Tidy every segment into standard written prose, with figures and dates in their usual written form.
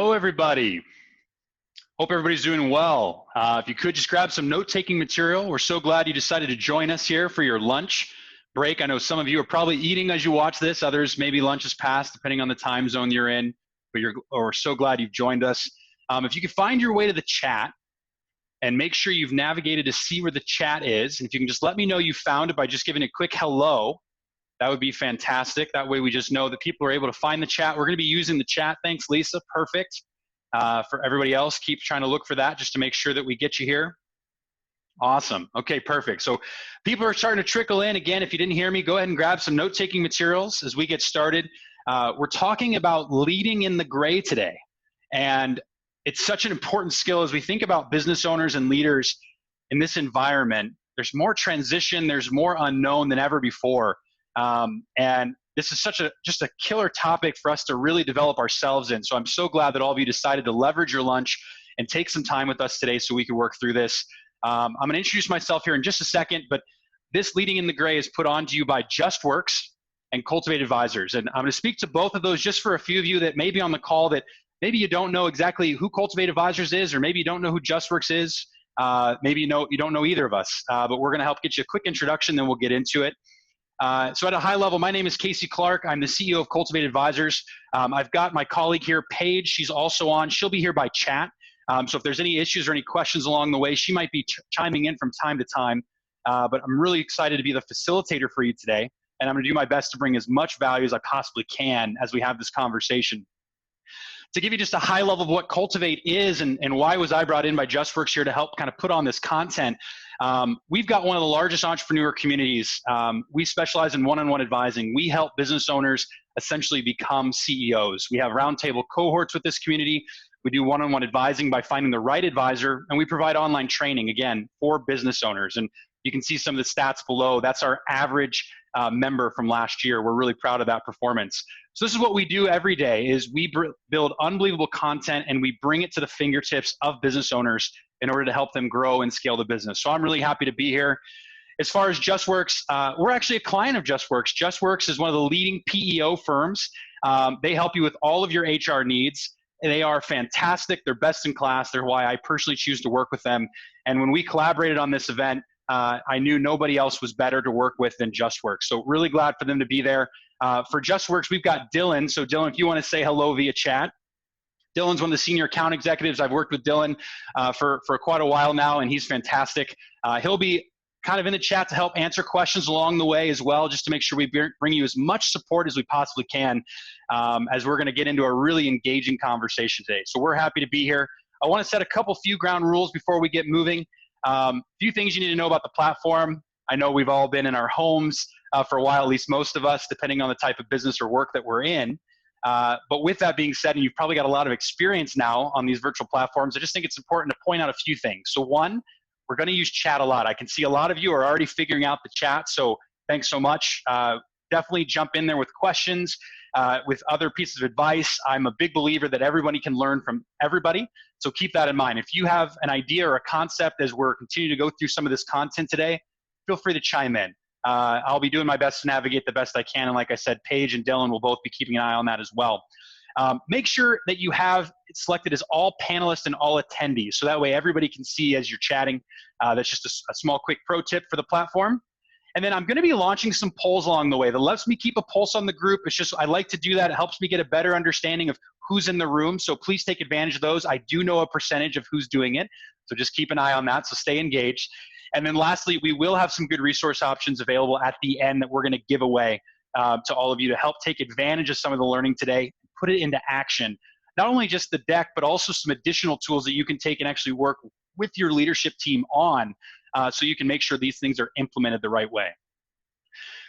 Hello, everybody. Hope everybody's doing well. If you could just grab some note-taking material. We're so glad you decided to join us here for your lunch break. I know some of you are probably eating as you watch this. Others, maybe lunch is past, depending on the time zone you're in. But we're so glad you've joined us. If you could find your way to the chat and make sure you've navigated to see where the chat is, and if you can just let me know you found it by just giving a quick hello, that would be fantastic. That way we just know that people are able to find the chat. We're going to be using the chat. Thanks, Lisa. Perfect. For everybody else, keep trying to look for that just to make sure that we get you here. Awesome. Okay, perfect. So people are starting to trickle in. Again, if you didn't hear me, go ahead and grab some note-taking materials as we get started. We're talking about leading in the gray today. And it's such an important skill as we think about business owners and leaders in this environment. There's more transition. There's more unknown than ever before. And this is just a killer topic for us to really develop ourselves in. So I'm so glad that all of you decided to leverage your lunch and take some time with us today so we can work through this. I'm going to introduce myself here in just a second, but this Leading in the Gray is put on to you by Justworks and Cultivate Advisors. And I'm going to speak to both of those just for a few of you that may be on the call that maybe you don't know exactly who Cultivate Advisors is, or maybe you don't know who Justworks is. Maybe you don't know either of us, but we're going to help get you a quick introduction, then we'll get into it. So at a high level, my name is Casey Clark. I'm the CEO of Cultivate Advisors. I've got my colleague here, Paige. She's also on. She'll be here by chat. So if there's any issues or any questions along the way, she might be chiming in from time to time. But I'm really excited to be the facilitator for you today. And I'm going to do my best to bring as much value as I possibly can as we have this conversation. To give you just a high level of what Cultivate is and why was I brought in by Justworks here to help kind of put on this content, we've got one of the largest entrepreneur communities. We specialize in one-on-one advising. We help business owners essentially become CEOs. We have roundtable cohorts with this community. We do one-on-one advising by finding the right advisor, and we provide online training, again, for business owners. And you can see some of the stats below. That's our average member from last year. We're really proud of that performance. So this is what we do every day is we build unbelievable content and we bring it to the fingertips of business owners in order to help them grow and scale the business. So I'm really happy to be here. As far as Justworks, we're actually a client of Justworks. Justworks is one of the leading PEO firms. They help you with all of your HR needs. They are fantastic. They're best in class. They're why I personally choose to work with them. And when we collaborated on this event, I knew nobody else was better to work with than Justworks. So really glad for them to be there. For Justworks, we've got Dylan. So Dylan, if you want to say hello via chat. Dylan's one of the senior account executives. I've worked with Dylan for quite a while now, and he's fantastic. He'll be kind of in the chat to help answer questions along the way as well, just to make sure we bring you as much support as we possibly can as we're going to get into a really engaging conversation today. So we're happy to be here. I want to set a few ground rules before we get moving. Few things you need to know about the platform. I know we've all been in our homes for a while, at least most of us, depending on the type of business or work that we're in. But with that being said, and you've probably got a lot of experience now on these virtual platforms, I just think it's important to point out a few things. So one, we're going to use chat a lot. I can see a lot of you are already figuring out the chat, so thanks so much. Definitely jump in there with questions, with other pieces of advice. I'm a big believer that everybody can learn from everybody, so keep that in mind. If you have an idea or a concept as we're continuing to go through some of this content today, feel free to chime in. I'll be doing my best to navigate the best I can, and like I said, Paige and Dylan will both be keeping an eye on that as well. Make sure that you have it selected as all panelists and all attendees, so that way everybody can see as you're chatting. That's just a small quick pro tip for the platform. And then I'm going to be launching some polls along the way that lets me keep a pulse on the group. It's just I like to do that. It helps me get a better understanding of who's in the room, so please take advantage of those. I do know a percentage of who's doing it, so just keep an eye on that, so stay engaged. And then lastly, we will have some good resource options available at the end that we're going to give away to all of you to help take advantage of some of the learning today, put it into action. Not only just the deck, but also some additional tools that you can take and actually work with your leadership team on so you can make sure these things are implemented the right way.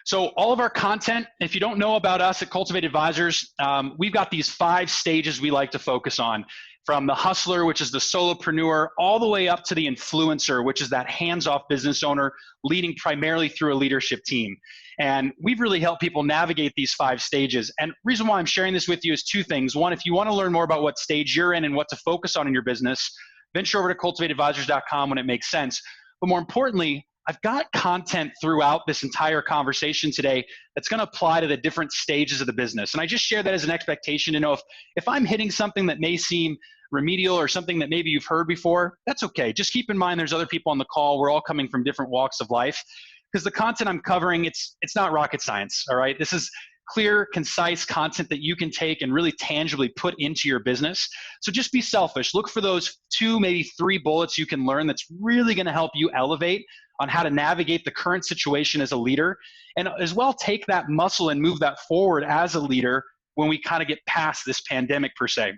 So all of our content, if you don't know about us at Cultivate Advisors, we've got these 5 stages we like to focus on. From the hustler, which is the solopreneur, all the way up to the influencer, which is that hands-off business owner leading primarily through a leadership team. And we've really helped people navigate these 5 stages. And the reason why I'm sharing this with you is 2 things. One, if you want to learn more about what stage you're in and what to focus on in your business, venture over to cultivateadvisors.com when it makes sense. But more importantly, I've got content throughout this entire conversation today that's going to apply to the different stages of the business. And I just share that as an expectation to know if I'm hitting something that may seem remedial or something that maybe you've heard before, that's okay. Just keep in mind there's other people on the call. We're all coming from different walks of life, because the content I'm covering, it's not rocket science, all right? This is clear, concise content that you can take and really tangibly put into your business. So just be selfish. Look for those 2, maybe 3 bullets you can learn that's really going to help you elevate on how to navigate the current situation as a leader, and as well take that muscle and move that forward as a leader when we kind of get past this pandemic per se.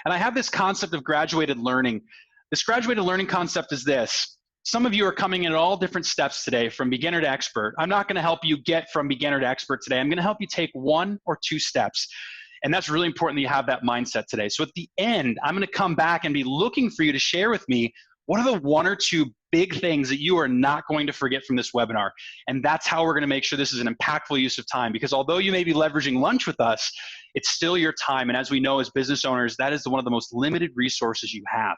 And I have this concept of graduated learning. This graduated learning concept is this. Some of you are coming in at all different steps today, from beginner to expert. I'm not going to help you get from beginner to expert today. I'm going to help you take 1 or 2 steps. And that's really important that you have that mindset today. So at the end, I'm going to come back and be looking for you to share with me what are the 1 or 2 big things that you are not going to forget from this webinar. And that's how we're going to make sure this is an impactful use of time, because although you may be leveraging lunch with us, it's still your time. And as we know, as business owners, that is one of the most limited resources you have.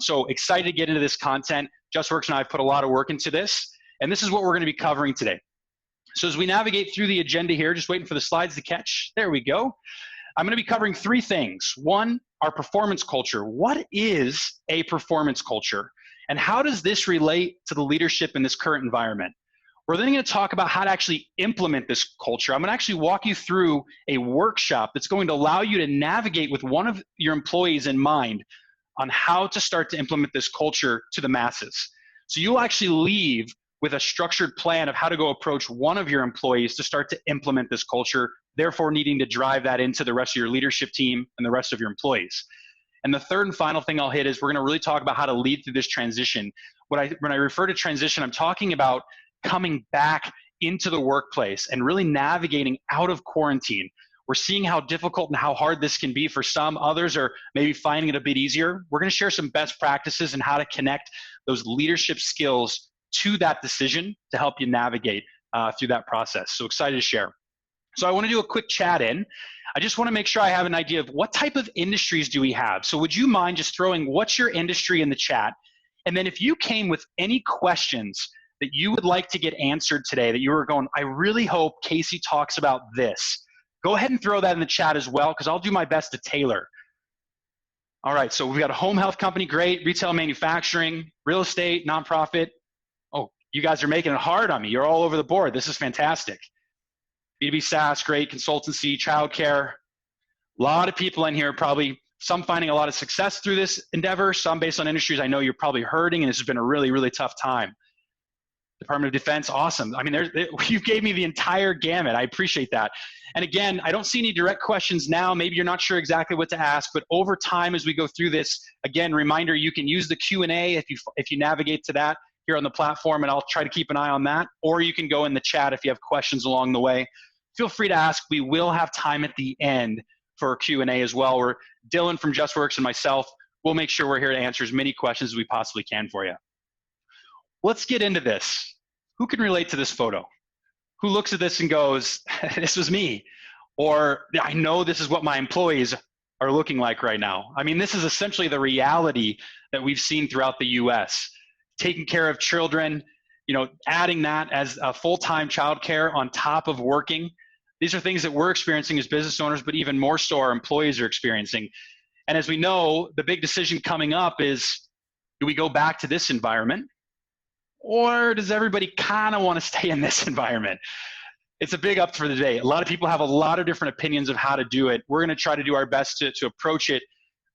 So excited to get into this content. Justworks and I have put a lot of work into this, and this is what we're going to be covering today. So as we navigate through the agenda here, just waiting for the slides to catch. There we go. I'm going to be covering 3 things. 1, our performance culture. What is a performance culture? And how does this relate to the leadership in this current environment? We're then going to talk about how to actually implement this culture. I'm going to actually walk you through a workshop that's going to allow you to navigate with one of your employees in mind on how to start to implement this culture to the masses. So you'll actually leave with a structured plan of how to go approach one of your employees to start to implement this culture, therefore needing to drive that into the rest of your leadership team and the rest of your employees. And the third and final thing I'll hit is we're going to really talk about how to lead through this transition. When I refer to transition, I'm talking about coming back into the workplace and really navigating out of quarantine. We're seeing how difficult and how hard this can be for some. Others are maybe finding it a bit easier. We're going to share some best practices and how to connect those leadership skills to that decision to help you navigate through that process. So excited to share. So I want to do a quick chat in. I just want to make sure I have an idea of what type of industries do we have. So would you mind just throwing what's your industry in the chat? And then if you came with any questions that you would like to get answered today, that you were going, I really hope Casey talks about this, go ahead and throw that in the chat as well, because I'll do my best to tailor. All right, so we've got a home health company, great. Retail manufacturing, real estate, nonprofit. Oh, you guys are making it hard on me. You're all over the board. This is fantastic. B2B SaaS, great. Consultancy, childcare. A lot of people in here, probably some finding a lot of success through this endeavor, some based on industries I know you're probably hurting, and this has been a really, really tough time. Department of Defense, awesome. I mean, you gave me the entire gamut. I appreciate that. And again, I don't see any direct questions now. Maybe you're not sure exactly what to ask, but over time as we go through this, again, reminder, you can use the Q&A if you navigate to that here on the platform, and I'll try to keep an eye on that. Or you can go in the chat if you have questions along the way. Feel free to ask. We will have time at the end for a Q&A as well, where Dylan from Justworks and myself will make sure we're here to answer as many questions as we possibly can for you. Let's get into this. Who can relate to this photo? Who looks at this and goes, this was me? Or I know this is what my employees are looking like right now. I mean, this is essentially the reality that we've seen throughout the US. Taking care of children, adding that as a full-time childcare on top of working. These are things that we're experiencing as business owners, but even more so our employees are experiencing. And as we know, the big decision coming up is, do we go back to this environment? Or does everybody kind of want to stay in this environment? It's a big up for the day. A lot of people have a lot of different opinions of how to do it. We're going to try to do our best to approach it.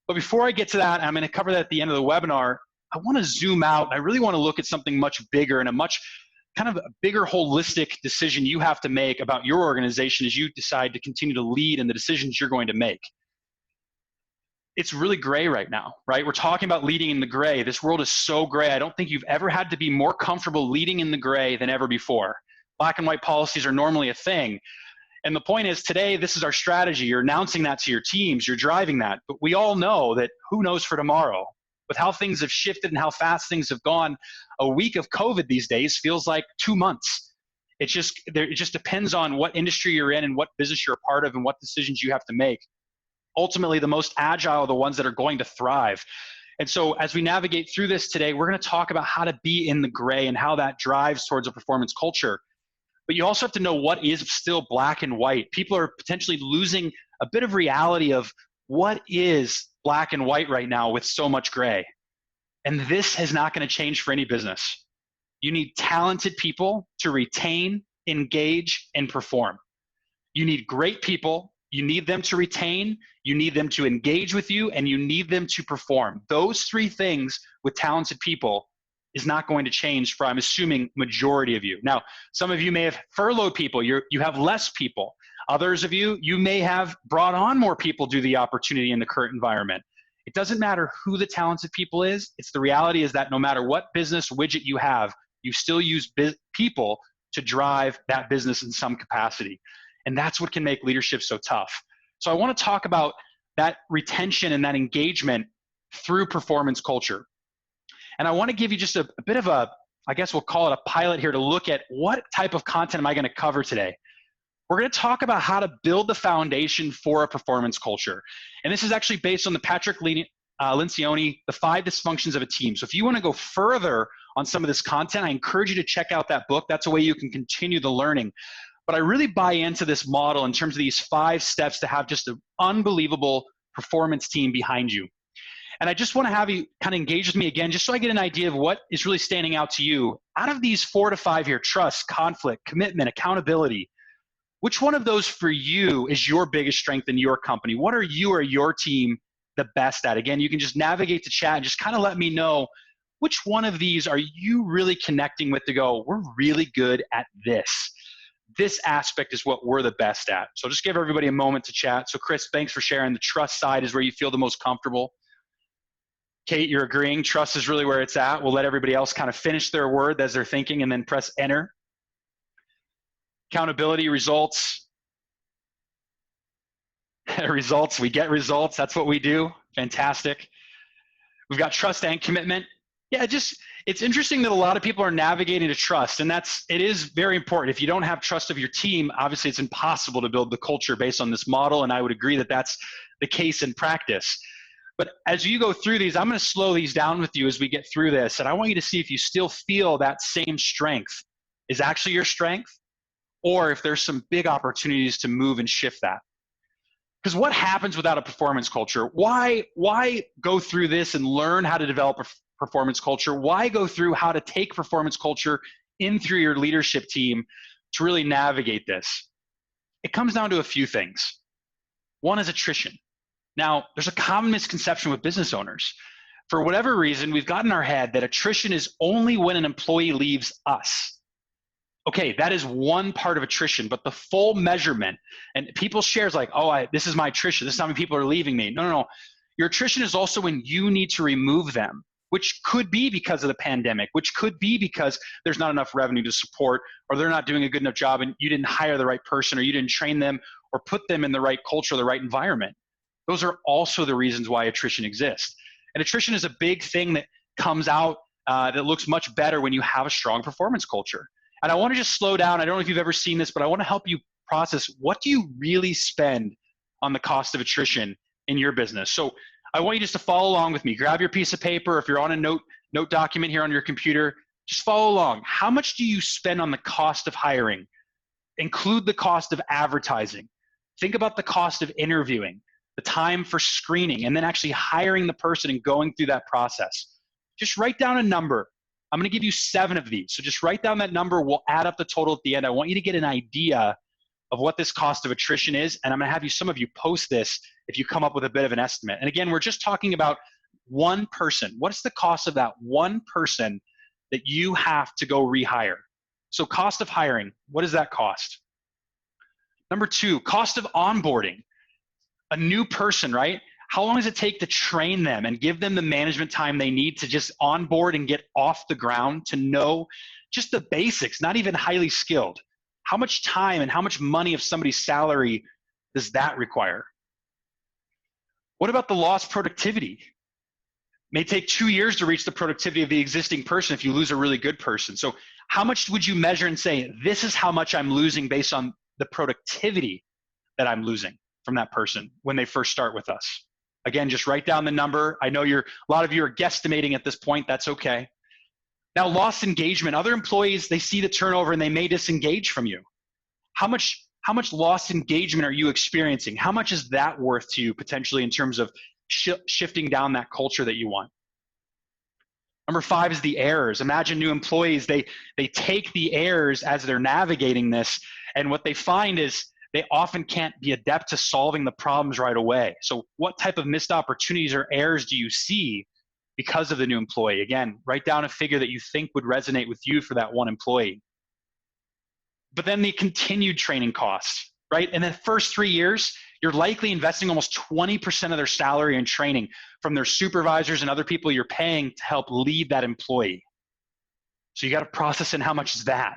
But before I get to that, I'm going to cover that at the end of the webinar. I want to zoom out. I really want to look at something much bigger and a much kind of a bigger holistic decision you have to make about your organization as you decide to continue to lead in the decisions you're going to make. It's really gray right now, right? We're talking about leading in the gray. This world is so gray. I don't think you've ever had to be more comfortable leading in the gray than ever before. Black and white policies are normally a thing. And the point is today, this is our strategy. You're announcing that to your teams. You're driving that. But we all know that who knows for tomorrow? With how things have shifted and how fast things have gone, a week of COVID these days feels like 2 months. It just depends on what industry you're in and what business you're a part of and what decisions you have to make. Ultimately, the most agile are the ones that are going to thrive. And so as we navigate through this today, we're going to talk about how to be in the gray and how that drives towards a performance culture. But you also have to know what is still black and white. People are potentially losing a bit of reality of what is black and white right now with so much gray. And this is not going to change for any business. You need talented people to retain, engage, and perform. You need great people. You need them to retain, you need them to engage with you, and you need them to perform. Those three things with talented people is not going to change for, I'm assuming, majority of you. Now, some of you may have furloughed people. You have less people. Others of you, you may have brought on more people due to the opportunity in the current environment. It doesn't matter who the talented people is. It's the reality is that no matter what business widget you have, you still use people to drive that business in some capacity. And that's what can make leadership so tough. So I want to talk about that retention and that engagement through performance culture. And I want to give you just a bit of a, I guess we'll call it a pilot here to look at what type of content am I going to cover today. We're going to talk about how to build the foundation for a performance culture. And this is actually based on the Patrick Lencioni, The 5 Dysfunctions of a Team. So if you want to go further on some of this content, I encourage you to check out that book. That's a way you can continue the learning. But I really buy into this model in terms of these 5 steps to have just an unbelievable performance team behind you. And I just want to have you kind of engage with me again, just so I get an idea of what is really standing out to you. Out of these 4 to 5 here, trust, conflict, commitment, accountability, which one of those for you is your biggest strength in your company? What are you or your team the best at? Again, you can just navigate the chat and just kind of let me know which one of these are you really connecting with to go, we're really good at this. This aspect is what we're the best at. So just give everybody a moment to chat. So Chris, thanks for sharing. The trust side is where you feel the most comfortable. Kate, you're agreeing. Trust is really where it's at. We'll let everybody else kind of finish their word as they're thinking and then press enter. Accountability, results. Results, we get results. That's what we do. Fantastic. We've got trust and commitment. Yeah, it's interesting that a lot of people are navigating to trust, and it is very important. If you don't have trust of your team, obviously it's impossible to build the culture based on this model, and I would agree that that's the case in practice. But as you go through these, I'm going to slow these down with you as we get through this, and I want you to see if you still feel that same strength is actually your strength, or if there's some big opportunities to move and shift that. Because what happens without a performance culture? Why go through this and learn how to develop a performance culture? Why go through how to take performance culture in through your leadership team to really navigate this? It comes down to a few things. One is attrition. Now, there's a common misconception with business owners. For whatever reason, we've got in our head that attrition is only when an employee leaves us. Okay, that is one part of attrition, but the full measurement, and people shares like, oh, this is my attrition. This is how many people are leaving me. No. Your attrition is also when you need to remove them, which could be because of the pandemic, which could be because there's not enough revenue to support, or they're not doing a good enough job and you didn't hire the right person, or you didn't train them or put them in the right culture, the right environment. Those are also the reasons why attrition exists. And attrition is a big thing that comes out that looks much better when you have a strong performance culture. And I want to just slow down. I don't know if you've ever seen this, but I want to help you process, what do you really spend on the cost of attrition in your business? So I want you just to follow along with me. Grab your piece of paper. If you're on a note document here on your computer, just follow along. How much do you spend on the cost of hiring? Include the cost of advertising. Think about the cost of interviewing, the time for screening, and then actually hiring the person and going through that process. Just write down a number. I'm going to give you 7 of these. So just write down that number. We'll add up the total at the end. I want you to get an idea of what this cost of attrition is. And I'm going to have some of you post this if you come up with a bit of an estimate. And again, we're just talking about one person. What's the cost of that one person that you have to go rehire? So cost of hiring, what does that cost? Number 2, cost of onboarding. A new person, right? How long does it take to train them and give them the management time they need to just onboard and get off the ground to know just the basics, not even highly skilled? How much time and how much money of somebody's salary does that require? What about the lost productivity? It may take 2 years to reach the productivity of the existing person if you lose a really good person. So how much would you measure and say, this is how much I'm losing based on the productivity that I'm losing from that person when they first start with us? Again, just write down the number. I know a lot of you are guesstimating at this point. That's okay. Now, lost engagement. Other employees, they see the turnover and they may disengage from you. How much lost engagement are you experiencing? How much is that worth to you potentially in terms of shifting down that culture that you want? Number 5 is the errors. Imagine new employees, they take the errors as they're navigating this, and what they find is they often can't be adept to solving the problems right away. So what type of missed opportunities or errors do you see because of the new employee? Again, write down a figure that you think would resonate with you for that one employee. But then the continued training costs, right? In the first 3 years, you're likely investing almost 20% of their salary in training from their supervisors and other people you're paying to help lead that employee. So you got to process in how much is that.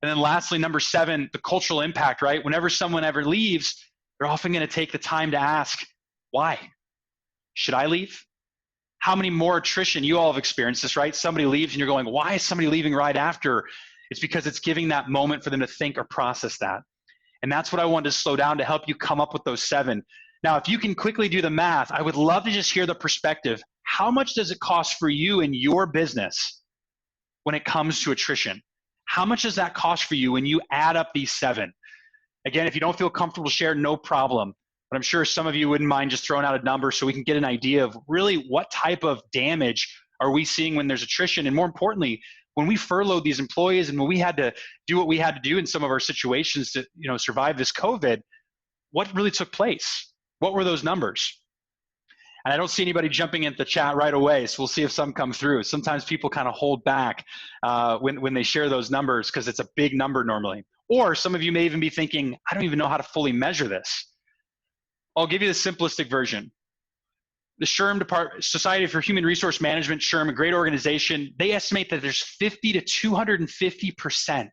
And then lastly, number 7, the cultural impact, right? Whenever someone ever leaves, they're often going to take the time to ask, why? Should I leave? How many more attrition? You all have experienced this, right? Somebody leaves and you're going, why is somebody leaving right after? It's because it's giving that moment for them to think or process that. And that's what I wanted to slow down to help you come up with those 7. Now, if you can quickly do the math, I would love to just hear the perspective. How much does it cost for you in your business when it comes to attrition? How much does that cost for you when you add up these 7? Again, if you don't feel comfortable to share, no problem. But I'm sure some of you wouldn't mind just throwing out a number so we can get an idea of really what type of damage are we seeing when there's attrition. And more importantly, when we furloughed these employees and when we had to do what we had to do in some of our situations to survive this COVID, what really took place? What were those numbers? And I don't see anybody jumping into the chat right away, so we'll see if some come through. Sometimes people kind of hold back when they share those numbers because it's a big number normally. Or some of you may even be thinking, I don't even know how to fully measure this. I'll give you the simplistic version. The SHRM Society for Human Resource Management, SHRM, a great organization, they estimate that there's 50 to 250%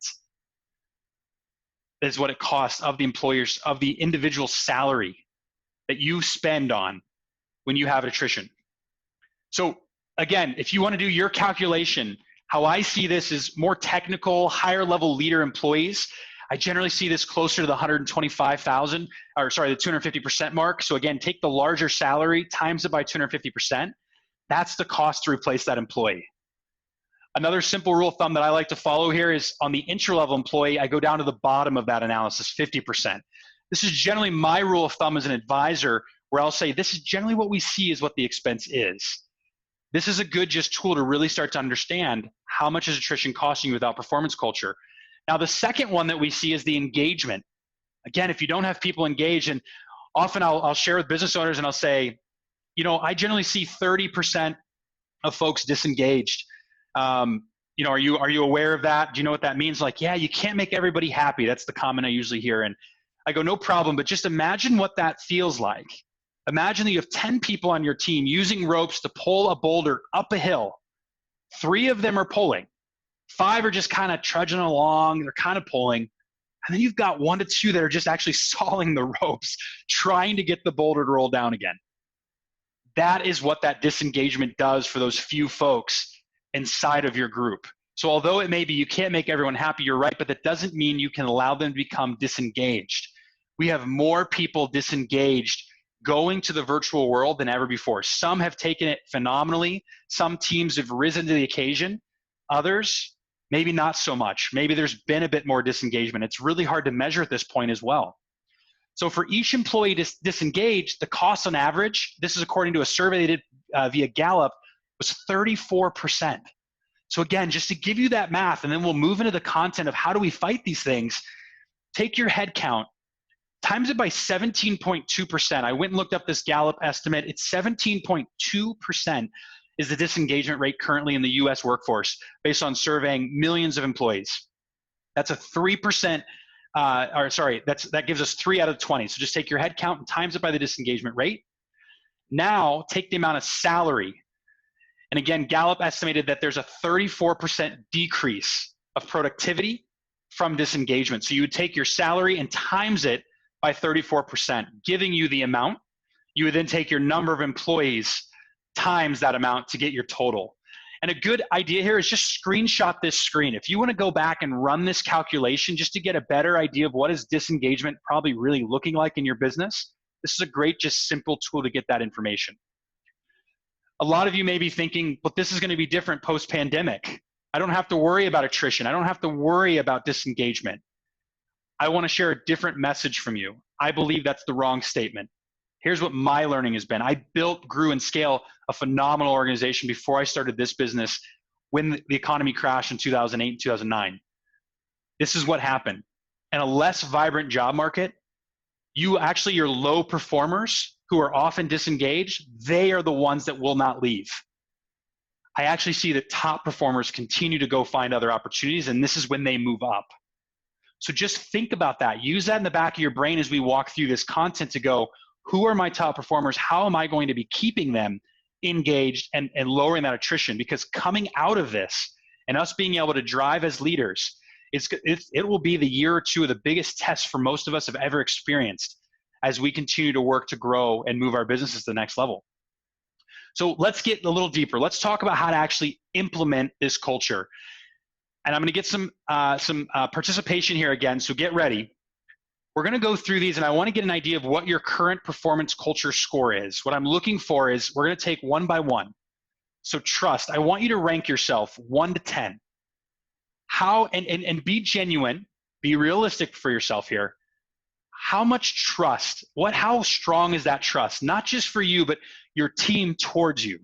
is what it costs of the employer's, of the individual salary that you spend on when you have attrition. So again, if you want to do your calculation, how I see this is more technical, higher level leader employees. I generally see this closer to the 125,000, or sorry, the 250% mark. So again, take the larger salary, times it by 250%. That's the cost to replace that employee. Another simple rule of thumb that I like to follow here is on the entry-level employee, I go down to the bottom of that analysis, 50%. This is generally my rule of thumb as an advisor, where I'll say this is generally what we see is what the expense is. This is a good just tool to really start to understand how much is attrition costing you without performance culture. Now, the second one that we see is the engagement. Again, if you don't have people engaged, and often I'll share with business owners and I'll say, I generally see 30% of folks disengaged. Are you aware of that? Do you know what that means? Like, yeah, you can't make everybody happy. That's the comment I usually hear. And I go, no problem, but just imagine what that feels like. Imagine that you have 10 people on your team using ropes to pull a boulder up a hill. 3 of them are pulling. 5 are just kind of trudging along. They're kind of pulling. And then you've got 1 to 2 that are just actually sawing the ropes, trying to get the boulder to roll down again. That is what that disengagement does for those few folks inside of your group. So although it may be you can't make everyone happy, you're right, but that doesn't mean you can allow them to become disengaged. We have more people disengaged going to the virtual world than ever before. Some have taken it phenomenally. Some teams have risen to the occasion. Others, maybe not so much. Maybe there's been a bit more disengagement. It's really hard to measure at this point as well. So for each employee disengaged, the cost on average, this is according to a survey they did via Gallup, was 34%. So again, just to give you that math, and then we'll move into the content of how do we fight these things, take your head count, times it by 17.2%. I went and looked up this Gallup estimate. It's 17.2% is the disengagement rate currently in the US workforce based on surveying millions of employees. That's a 3%, that gives us 3 out of 20. So just take your head count and times it by the disengagement rate. Now take the amount of salary. And again, Gallup estimated that there's a 34% decrease of productivity from disengagement. So you would take your salary and times it by 34%, giving you the amount. You would then take your number of employees times that amount to get your total. And a good idea here is just screenshot this screen. If you want to go back and run this calculation just to get a better idea of what is disengagement probably really looking like in your business, This is a great, just simple tool to get that information. A lot of you may be thinking, but this is going to be different post-pandemic. I don't have to worry about attrition. I don't have to worry about disengagement. I want to share a different message from you. I believe that's the wrong statement. Here's what my learning has been. I built, grew, and scaled a phenomenal organization before I started this business when the economy crashed in 2008 and 2009. This is what happened. In a less vibrant job market, your low performers who are often disengaged, they are the ones that will not leave. I actually see that top performers continue to go find other opportunities, and this is when they move up. So just think about that. Use that in the back of your brain as we walk through this content to go, who are my top performers? How am I going to be keeping them engaged and lowering that attrition? Because coming out of this and us being able to drive as leaders, it will be the year or two of the biggest tests for most of us have ever experienced as we continue to work to grow and move our businesses to the next level. So let's get a little deeper. Let's talk about how to actually implement this culture. And I'm going to get some participation here again, so get ready. We're going to go through these, and I want to get an idea of what your current performance culture score is. What I'm looking for is we're going to take one by one. So trust, I want you to rank yourself 1 to 10. How, and be genuine, be realistic for yourself here. How much trust, how strong is that trust? Not just for you, but your team towards you.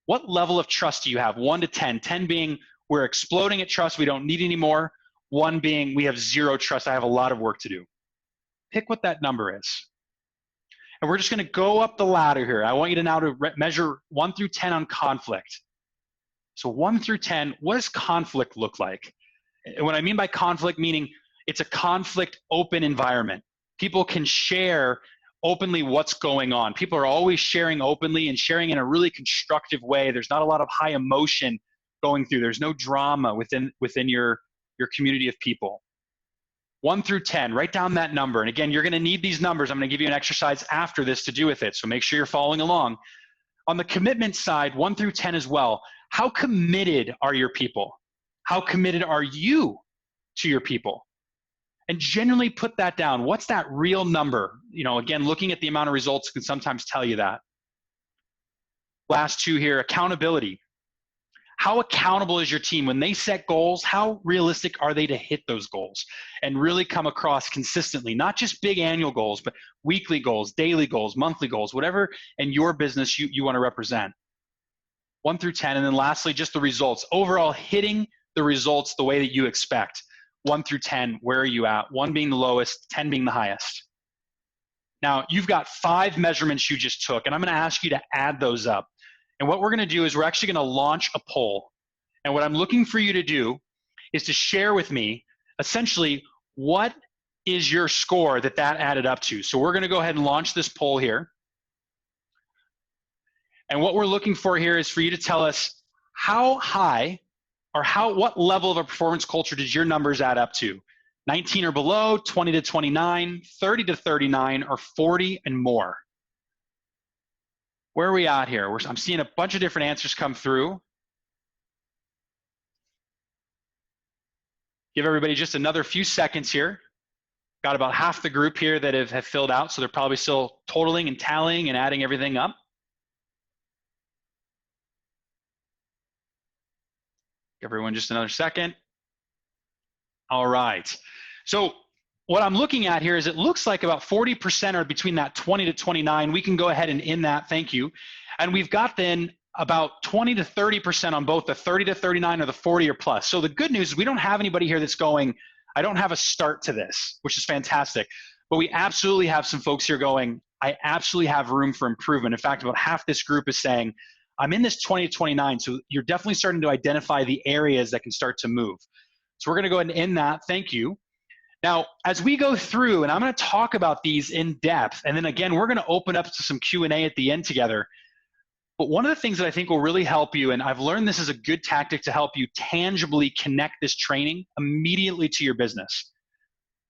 What level of trust do you have? 1 to 10, 10 being we're exploding at trust, we don't need any more. 1 being we have 0 trust, I have a lot of work to do. Pick what that number is. And we're just going to go up the ladder here. I want you to now to measure 1 through 10 on conflict. So 1 through 10, what does conflict look like? And what I mean by conflict, meaning it's a conflict open environment. People can share openly what's going on. People are always sharing openly and sharing in a really constructive way. There's not a lot of high emotion going through. There's no drama within your community of people. 1 through 10, write down that number. And again, you're going to need these numbers. I'm going to give you an exercise after this to do with it. So make sure you're following along. On the commitment side, 1 through 10 as well. How committed are your people? How committed are you to your people? And generally put that down. What's that real number? Again, looking at the amount of results can sometimes tell you that. Last 2 here, accountability. How accountable is your team? When they set goals, how realistic are they to hit those goals and really come across consistently? Not just big annual goals, but weekly goals, daily goals, monthly goals, whatever in your business you want to represent. 1 through 10. And then lastly, just the results. Overall, hitting the results the way that you expect. 1 through 10, where are you at? 1 being the lowest, 10 being the highest. Now, you've got 5 measurements you just took, and I'm going to ask you to add those up. And what we're going to do is we're actually going to launch a poll. And what I'm looking for you to do is to share with me, essentially, what is your score that added up to. So we're going to go ahead and launch this poll here. And what we're looking for here is for you to tell us how high or what level of a performance culture did your numbers add up to? 19 or below, 20 to 29, 30 to 39, or 40 and more. Where are we at here? I'm seeing a bunch of different answers come through. Give everybody just another few seconds here. Got about half the group here that have filled out, so they're probably still totaling and tallying and adding everything up. Give everyone just another second. All right. So what I'm looking at here is it looks like about 40% are between that 20 to 29. We can go ahead and in that, thank you. And we've got then about 20 to 30% on both the 30 to 39 or the 40 or plus. So the good news is we don't have anybody here that's going, I don't have a start to this, which is fantastic. But we absolutely have some folks here going, I absolutely have room for improvement. In fact, about half this group is saying, I'm in this 20 to 29. So you're definitely starting to identify the areas that can start to move. So we're going to go ahead and end that. Thank you. Now, as we go through, and I'm going to talk about these in depth, and then again, we're going to open up to some Q&A at the end together. But one of the things that I think will really help you, and I've learned this is a good tactic to help you tangibly connect this training immediately to your business.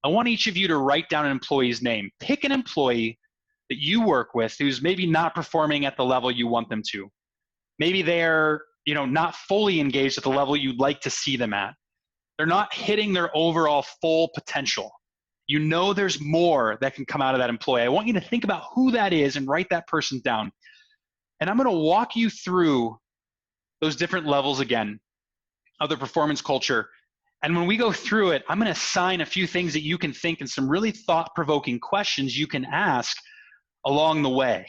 I want each of you to write down an employee's name. Pick an employee that you work with who's maybe not performing at the level you want them to. Maybe they're, not fully engaged at the level you'd like to see them at. They're not hitting their overall full potential. You know there's more that can come out of that employee. I want you to think about who that is and write that person down. And I'm going to walk you through those different levels again of the performance culture. And when we go through it, I'm going to assign a few things that you can think and some really thought-provoking questions you can ask along the way.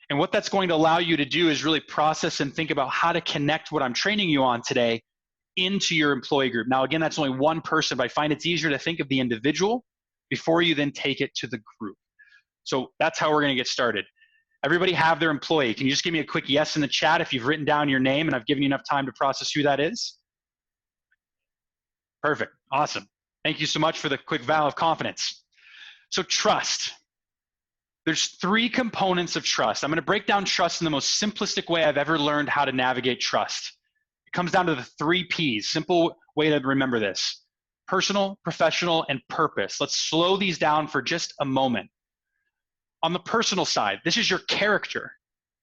And what that's going to allow you to do is really process and think about how to connect what I'm training you on today into your employee group. Now, again, that's only one person, but I find it's easier to think of the individual before you then take it to the group. So that's how we're going to get started. Everybody have their employee. Can you just give me a quick yes in the chat if you've written down your name and I've given you enough time to process who that is? Perfect. Awesome. Thank you so much for the quick vow of confidence. So trust. There's three components of trust. I'm going to break down trust in the most simplistic way I've ever learned how to navigate trust. It comes down to the three P's. Simple way to remember this. Personal, professional, and purpose. Let's slow these down for just a moment. On the personal side, this is your character.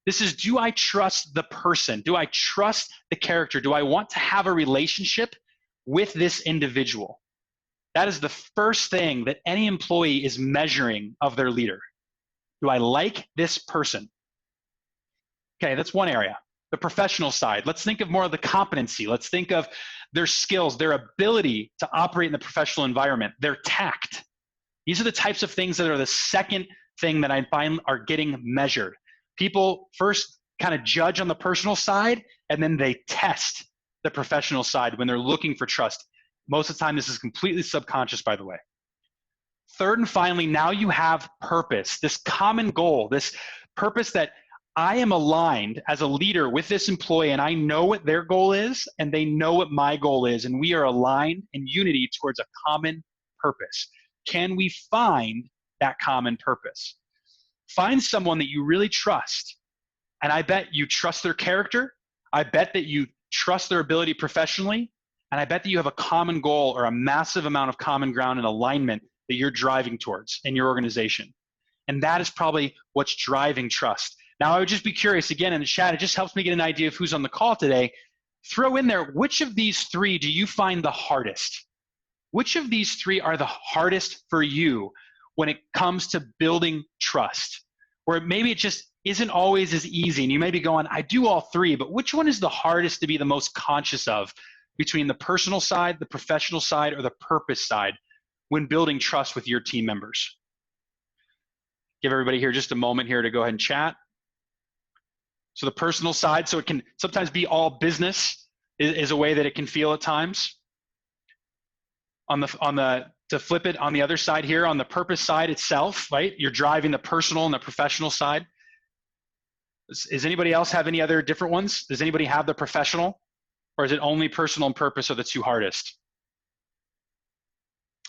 This is, do I trust the person? Do I trust the character? Do I want to have a relationship with this individual? That is the first thing that any employee is measuring of their leader. Do I like this person? Okay, that's one area. The professional side, let's think of more of the competency. Let's think of their skills, their ability to operate in the professional environment, their tact. These are the types of things that are the second thing that I find are getting measured. People first kind of judge on the personal side, and then they test the professional side when they're looking for trust. Most of the time, this is completely subconscious, by the way. Third and finally, now you have purpose, this common goal, this purpose that I am aligned as a leader with this employee, and I know what their goal is, and they know what my goal is, and we are aligned in unity towards a common purpose. Can we find that common purpose? Find someone that you really trust, and I bet you trust their character. I bet that you trust their ability professionally, and I bet that you have a common goal or a massive amount of common ground and alignment that you're driving towards in your organization. And that is probably what's driving trust. Now, I would just be curious, again, in the chat, it just helps me get an idea of who's on the call today. Throw in there, which of these three do you find the hardest? Which of these three are the hardest for you when it comes to building trust? Or maybe it just isn't always as easy, and you may be going, I do all three, but which one is the hardest to be the most conscious of between the personal side, the professional side, or the purpose side when building trust with your team members? Give everybody here just a moment here to go ahead and chat. So the personal side, so it can sometimes be all business is a way that it can feel at times. To flip it on the other side here, on the purpose side itself, right? You're driving the personal and the professional side. Does anybody else have any other different ones? Does anybody have the professional? Or is it only personal and purpose are the two hardest?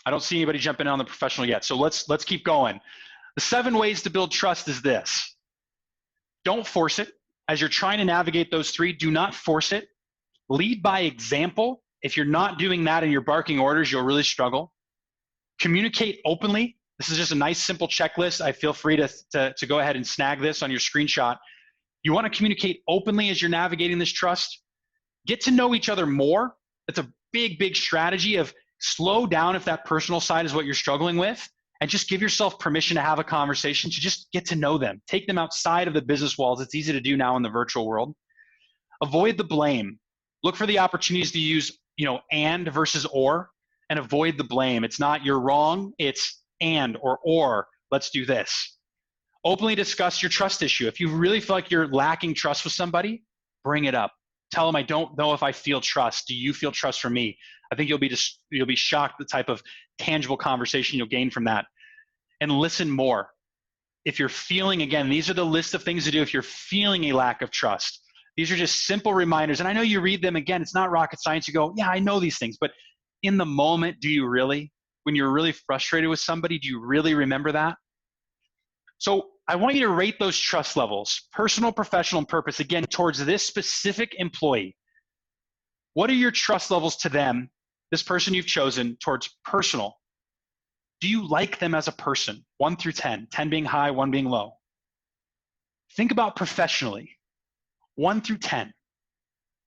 I don't see anybody jumping in on the professional yet. So let's keep going. The 7 ways to build trust is this. Don't force it. As you're trying to navigate those 3, do not force it. Lead by example. If you're not doing that and you're barking orders, you'll really struggle. Communicate openly. This is just a nice, simple checklist. I feel free to go ahead and snag this on your screenshot. You want to communicate openly as you're navigating this trust. Get to know each other more. That's a big, big strategy of slow down if that personal side is what you're struggling with, and just give yourself permission to have a conversation, to just get to know them. Take them outside of the business walls. It's easy to do now in the virtual world. Avoid the blame. Look for the opportunities to use, and versus or, and avoid the blame. It's not you're wrong, it's and or, let's do this. Openly discuss your trust issue. If you really feel like you're lacking trust with somebody, bring it up. Tell them, I don't know if I feel trust. Do you feel trust from me? I think you'll be shocked the type of tangible conversation you'll gain from that. And listen more. If you're feeling, again, these are the list of things to do if you're feeling a lack of trust. These are just simple reminders. And I know you read them, again, it's not rocket science. You go, yeah, I know these things. But in the moment, do you really? When you're really frustrated with somebody, do you really remember that? So I want you to rate those trust levels, personal, professional, and purpose, again, towards this specific employee. What are your trust levels to them, this person you've chosen, towards personal? Do you like them as a person? 1 through 10, 10 being high, 1 being low. Think about professionally, 1 through 10.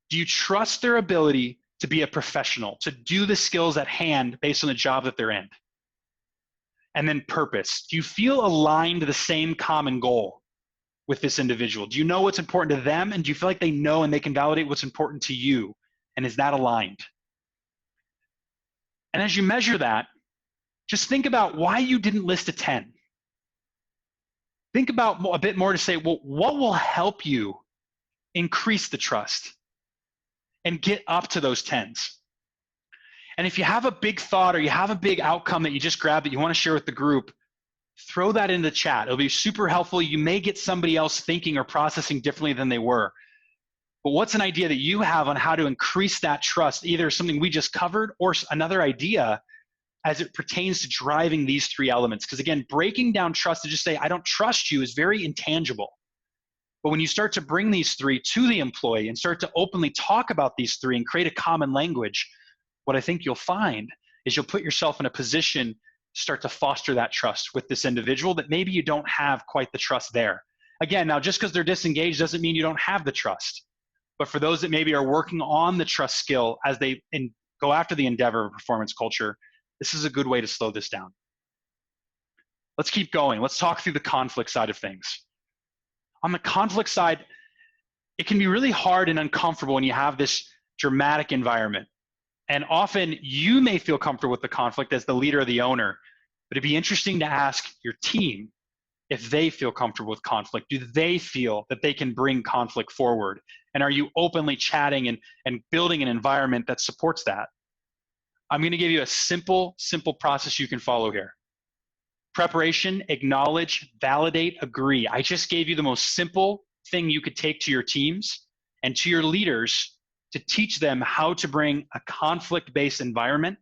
Do you trust their ability to be a professional, to do the skills at hand based on the job that they're in? And then purpose. Do you feel aligned to the same common goal with this individual? Do you know what's important to them? And do you feel like they know and they can validate what's important to you? And is that aligned? And as you measure that, just think about why you didn't list a 10. Think about a bit more to say, well, what will help you increase the trust and get up to those 10s? And if you have a big thought or you have a big outcome that you just grabbed that you want to share with the group, throw that in the chat. It'll be super helpful. You may get somebody else thinking or processing differently than they were. But what's an idea that you have on how to increase that trust, either something we just covered or another idea as it pertains to driving these three elements? Because again, breaking down trust to just say, I don't trust you is very intangible. But when you start to bring these three to the employee and start to openly talk about these three and create a common language, what I think you'll find is you'll put yourself in a position to start to foster that trust with this individual that maybe you don't have quite the trust there. Again, now just because they're disengaged doesn't mean you don't have the trust. But for those that maybe are working on the trust skill as they go after the endeavor of performance culture, this is a good way to slow this down. Let's keep going. Let's talk through the conflict side of things. On the conflict side, it can be really hard and uncomfortable when you have this dramatic environment. And often you may feel comfortable with the conflict as the leader or the owner, but it'd be interesting to ask your team if they feel comfortable with conflict. Do they feel that they can bring conflict forward? And are you openly chatting and building an environment that supports that? I'm going to give you a simple process you can follow here. Preparation, acknowledge, validate, agree. I just gave you the most simple thing you could take to your teams and to your leaders to teach them how to bring a conflict-based environment,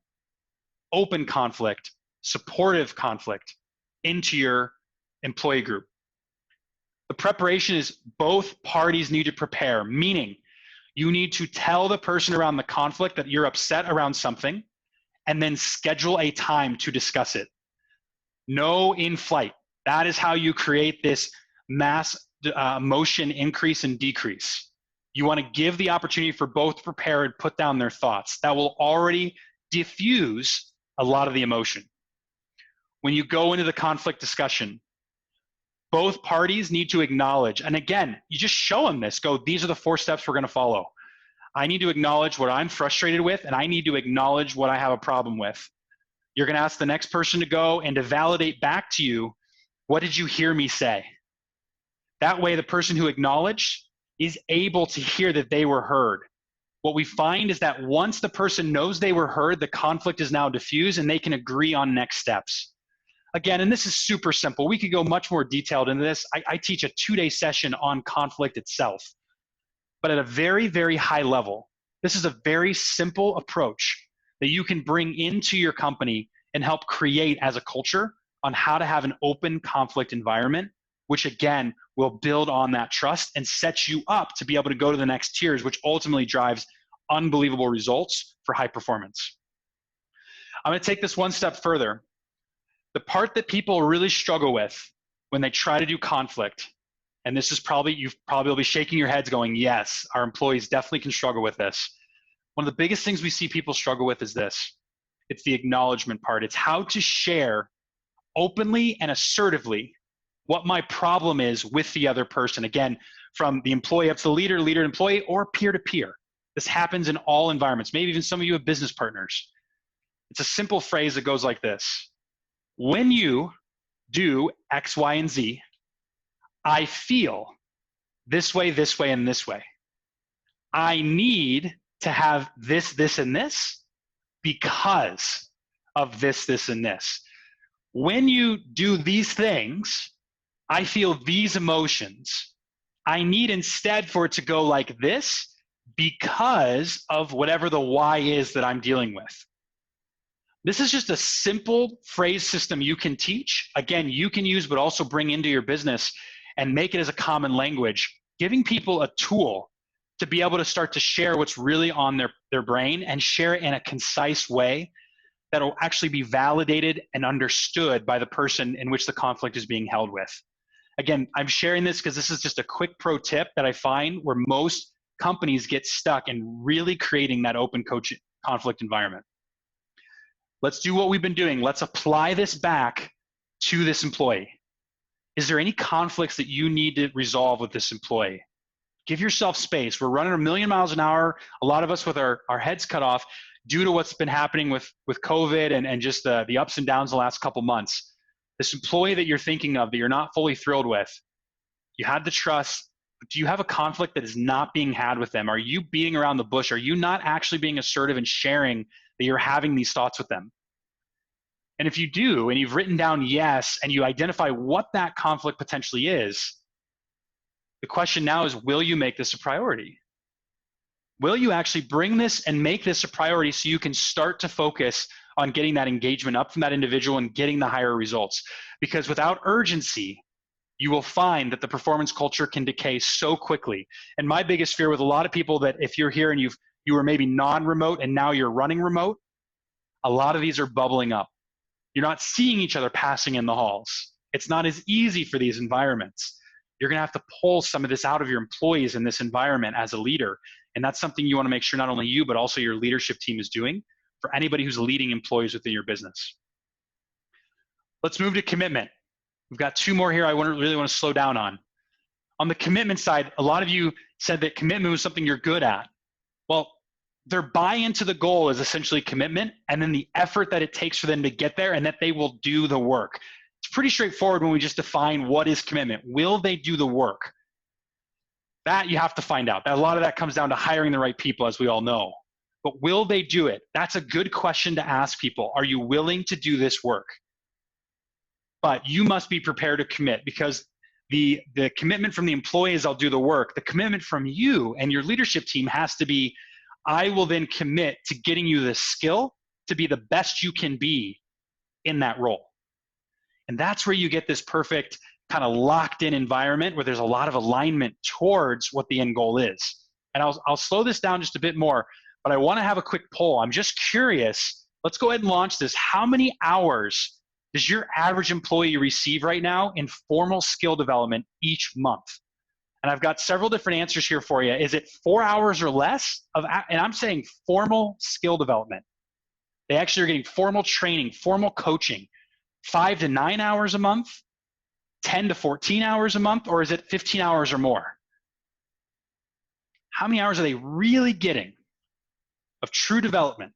open conflict, supportive conflict into your employee group. The preparation is both parties need to prepare, meaning you need to tell the person around the conflict that you're upset around something and then schedule a time to discuss it. No in flight. That is how you create this mass emotion increase and decrease. You want to give the opportunity for both to prepare and put down their thoughts. That will already diffuse a lot of the emotion. When you go into the conflict discussion, both parties need to acknowledge, and again, you just show them this. Go, these are the 4 steps we're going to follow. I need to acknowledge what I'm frustrated with, and I need to acknowledge what I have a problem with. You're going to ask the next person to go and to validate back to you, what did you hear me say? That way, the person who acknowledged is able to hear that they were heard. What we find is that once the person knows they were heard, the conflict is now diffused and they can agree on next steps. Again, and this is super simple. We could go much more detailed into this. I teach a 2-day session on conflict itself. But at a very, very high level, this is a very simple approach that you can bring into your company and help create as a culture on how to have an open conflict environment, which again will build on that trust and set you up to be able to go to the next tiers, which ultimately drives unbelievable results for high performance. I'm going to take this one step further. The part that people really struggle with when they try to do conflict, and this is probably, you probably will be shaking your heads going, yes, our employees definitely can struggle with this. One of the biggest things we see people struggle with is this. It's the acknowledgement part. It's how to share openly and assertively what my problem is with the other person. Again, from the employee up to the leader, leader to employee, or peer to peer. This happens in all environments. Maybe even some of you have business partners. It's a simple phrase that goes like this. When you do X, Y, and Z, I feel this way, and this way. I need to have this, and this because of this, and this. When you do these things, I feel these emotions. I need instead for it to go like this because of whatever the why is that I'm dealing with. This is just a simple phrase system you can teach. Again, you can use, but also bring into your business and make it as a common language, giving people a tool to be able to start to share what's really on their brain and share it in a concise way that will actually be validated and understood by the person in which the conflict is being held with. Again, I'm sharing this because this is just a quick pro tip that I find where most companies get stuck in really creating that open conflict environment. Let's do what we've been doing. Let's apply this back to this employee? Is there any conflicts that you need to resolve with this employee? Give yourself space. We're running 1,000,000 miles an hour, a lot of us with our heads cut off due to what's been happening with COVID and just the ups and downs the last couple months. This employee that you're thinking of that you're not fully thrilled with, you had the trust. Do you have a conflict that is not being had with them? Are you beating around the bush? Are you not actually being assertive and sharing that you're having these thoughts with them? And if you do, and you've written down yes, and you identify what that conflict potentially is, the question now is, will you make this a priority? Will you actually bring this and make this a priority so you can start to focus on getting that engagement up from that individual and getting the higher results? Because without urgency, you will find that the performance culture can decay so quickly. And my biggest fear with a lot of people, that if you're here and you were maybe non-remote and now you're running remote, a lot of these are bubbling up. You're not seeing each other passing in the halls. It's not as easy for these environments. You're going to have to pull some of this out of your employees in this environment as a leader. And that's something you want to make sure not only you, but also your leadership team is doing for anybody who's leading employees within your business. Let's move to commitment. We've got two more here I really want to slow down on. On the commitment side, a lot of you said that commitment was something you're good at. Well, their buy-in to the goal is essentially commitment, and then the effort that it takes for them to get there, and that they will do the work. It's pretty straightforward when we just define what is commitment. Will they do the work? That you have to find out. A lot of that comes down to hiring the right people, as we all know. But will they do it? That's a good question to ask people. Are you willing to do this work? But you must be prepared to commit, because the commitment from the employee is I'll do the work. The commitment from you and your leadership team has to be, I will then commit to getting you the skill to be the best you can be in that role. And that's where you get this perfect kind of locked in environment where there's a lot of alignment towards what the end goal is. And I'll slow this down just a bit more, but I want to have a quick poll. I'm just curious. Let's go ahead and launch this. How many hours does your average employee receive right now in formal skill development each month? And I've got several different answers here for you. Is it 4 hours or less and I'm saying formal skill development. They actually are getting formal training, formal coaching, 5 to 9 hours a month, 10 to 14 hours a month, or is it 15 hours or more? How many hours are they really getting of true development?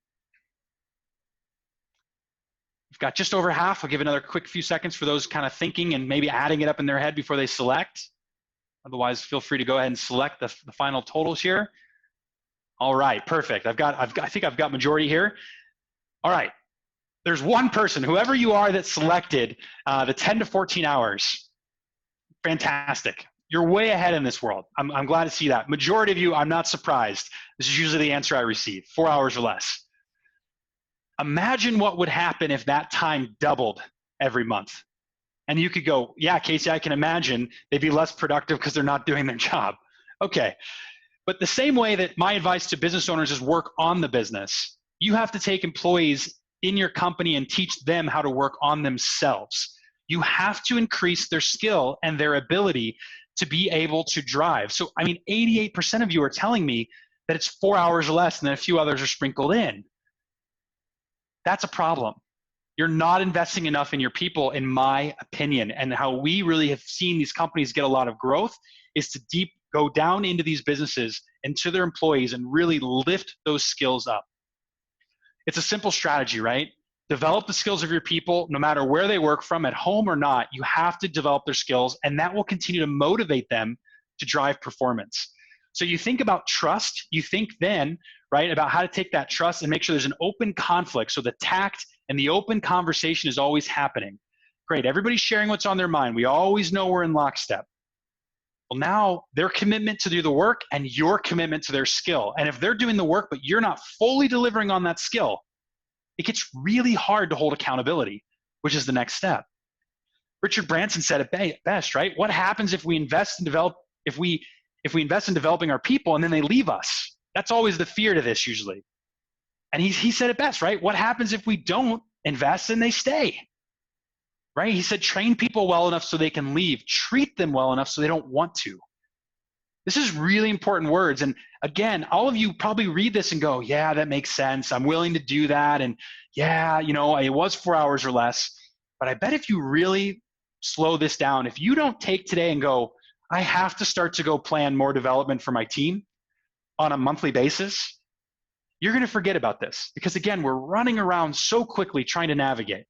We've got just over half. I'll give another quick few seconds for those kind of thinking and maybe adding it up in their head before they select. Otherwise, feel free to go ahead and select the final totals here. All right, perfect. I think I've got majority here. All right, there's one person, whoever you are, that selected the 10 to 14 hours. Fantastic. You're way ahead in this world. I'm glad to see that. Majority of you, I'm not surprised. This is usually the answer I receive, 4 hours or less. Imagine what would happen if that time doubled every month. And you could go, yeah, Casey, I can imagine they'd be less productive because they're not doing their job. Okay. But the same way that my advice to business owners is work on the business, you have to take employees in your company and teach them how to work on themselves. You have to increase their skill and their ability to be able to drive. So, I mean, 88% of you are telling me that it's 4 hours or less, and then a few others are sprinkled in. That's a problem. You're not investing enough in your people, in my opinion. And how we really have seen these companies get a lot of growth is to go down into these businesses and to their employees and really lift those skills up. It's a simple strategy, right? Develop the skills of your people, no matter where they work from, at home or not. You have to develop their skills, and that will continue to motivate them to drive performance. So you think about trust, you think then, right, about how to take that trust and make sure there's an open conflict. So the tact and the open conversation is always happening. Great, everybody's sharing what's on their mind. We always know we're in lockstep. Well, now their commitment to do the work and your commitment to their skill. And if they're doing the work, but you're not fully delivering on that skill, it gets really hard to hold accountability, which is the next step. Richard Branson said it best, right? What happens if we invest in invest in developing our people and then they leave us? That's always the fear to this usually. And he said it best, right? What happens if we don't invest and they stay? Right? He said, train people well enough so they can leave. Treat them well enough so they don't want to. This is really important words. And again, all of you probably read this and go, yeah, that makes sense. I'm willing to do that. And yeah, you know, it was 4 hours or less. But I bet if you really slow this down, if you don't take today and go, I have to start to go plan more development for my team on a monthly basis, you're going to forget about this. Because again, we're running around so quickly trying to navigate.